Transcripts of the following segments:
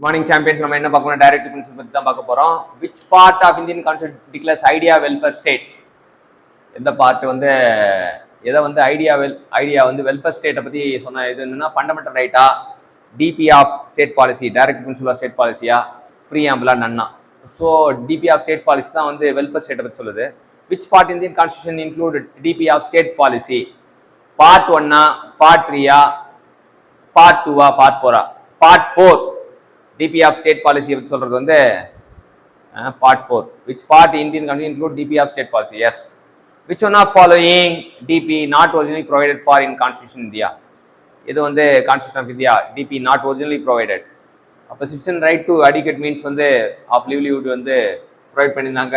Morning champions நம்ம என்ன பார்க்கணும் டைரக்ட் பிரின்சிபல் பற்றி தான் பார்க்க போகிறோம். Which part of Indian constitution declares idea welfare state? எந்த பார்ட் வந்து எதை வந்து ஐடியா வந்து வெல்ஃபேர் ஸ்டேட்டை பற்றி சொன்ன இது என்னன்னா ஃபண்டமெண்டல் ரைட்டா, DP of state policy, directive principle of state பாலிசியா, ப்ரீஆம்பிளா நன்னா? So DP of state policy தான் வந்து வெல்ஃபேர் ஸ்டேட்டை பற்றி சொல்லுது. Which part Indian constitution include DP of state policy? Part 1, part 3, part 2, part 4? Part 4 DP of state policy பற்றி சொல்றது வந்து part 4. Which part Indian constitution include DP of state policy? Yes. Which one of following DP not originally provided for in constitution India? இது வந்து constitution of India DP not originally provided. அப்போ citizen right to adequate means வந்து of livelihood வந்து provide பண்ணியிருந்தாங்க.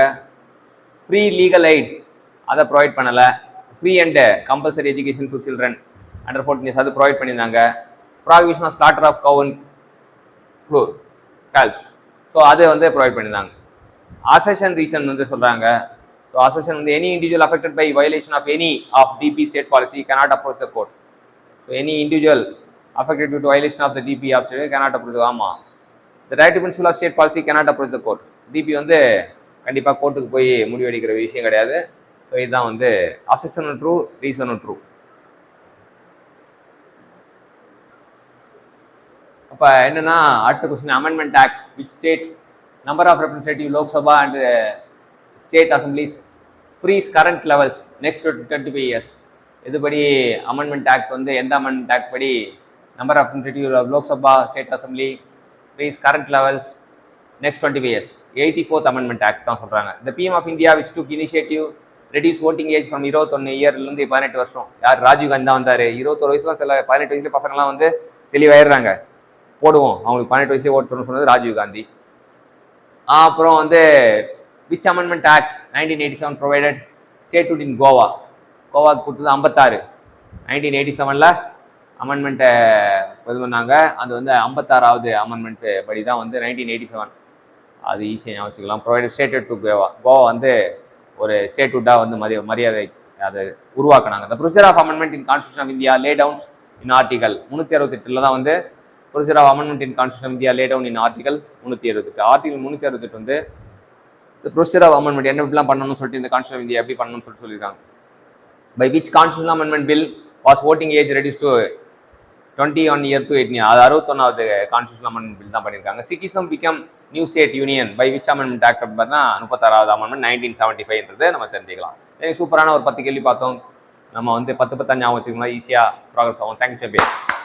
Free legal aid அதை provide பண்ணலை. Free and compulsory education to children under 14 years அது provide பண்ணியிருந்தாங்க. Provision of slaughter of cow and calves so அது வந்து ப்ரொவைட் பண்ணியிருந்தாங்க. அசெஷன் ரீசன் வந்து சொல்கிறாங்க. ஸோ அசெஷன் வந்து any individual affected by violation of any of DP state policy cannot approach the court. So any individual affected due to violation of the DP of state cannot approach. ஆமாம், the directive principle of state policy cannot approach the court. DP வந்து கண்டிப்பாக கோர்ட்டுக்கு போய் முடிவெடுக்கிற விஷயம் கிடையாது. So இதுதான் வந்து அசெஷனும் true, ரீசனும் true. அப்போ என்னன்னா அடுத்த question, amendment act which state number of representative Lok Sabha and state assemblies freeze current levels next 25 years? இதுபடி அமெண்ட்மெண்ட் ஆக்ட் வந்து எந்த அமெண்ட்மெண்ட் ஆக்ட் படி number of representative Lok Sabha state assembly freeze current levels next 25 years? 84th amendment act தான் சொல்கிறாங்க. இந்த PM of India which took initiative reduce voting age from 21 இயர்லேருந்து 18 வருஷம். யார்? ராஜீவ் காந்தி தான் வந்தார். 21 வயசுலாம் சில 18 வயசுல பசங்களாம் வந்து தெளிவாயிடுறாங்க. போடுவோம் அவங்களுக்கு 18 வயசுலேயே ஓட் பண்ணணும்னு சொன்னது ராஜீவ் காந்தி. அப்புறம் வந்து which amendment act 1987 provided statehood in Goa? கோவாக்கு கொடுத்தது 56. 1987 அமெண்ட்மெண்ட்டை இது பண்ணாங்க. அது வந்து 56வது அமெண்ட்மெண்ட்டு படி தான் வந்து 1987. அது ஈஸியாக வச்சுக்கலாம். Provided statehood to Goa. Goa வந்து ஒரு ஸ்டேட்ஹுட்டாக வந்து மரியாதை அதை உருவாக்குனாங்க. The procedure of amendment in constitution of India lay down in article 368 தான் வந்து procedure of amendment in constitution India lay down in article 368. Article 368 வந்து ப்ரொசீஜர் ஆஃப் அமெண்ட்மெண்ட் என்ன இப்படிலாம் பண்ணணும்னு சொல்லிட்டு இந்த கான்ஸ்டியூஷன் இந்தியா எப்படி பண்ணணும்னு சொல்லியிருக்காங்க. By which constitution amendment bill was voting age reduce to 21 year to 18 years? அது 61வது கான்ஸ்டியூஷன் அமெண்ட்மெண்ட் பில் தான் பண்ணியிருக்காங்க. Sikhism become new state union phi which amendment act பார்த்தா 36வது அமெண்ட்மெண்ட் 1975 நம்ம தெரிஞ்சுக்கலாம். சூப்பரான ஒரு 10 கேள்வி பார்த்தோம். நம்ம வந்து 10 ஞாபகம் வச்சுக்கலாம், ஈஸியாக ப்ராக்ரஸ் ஆகும். Thank you champion.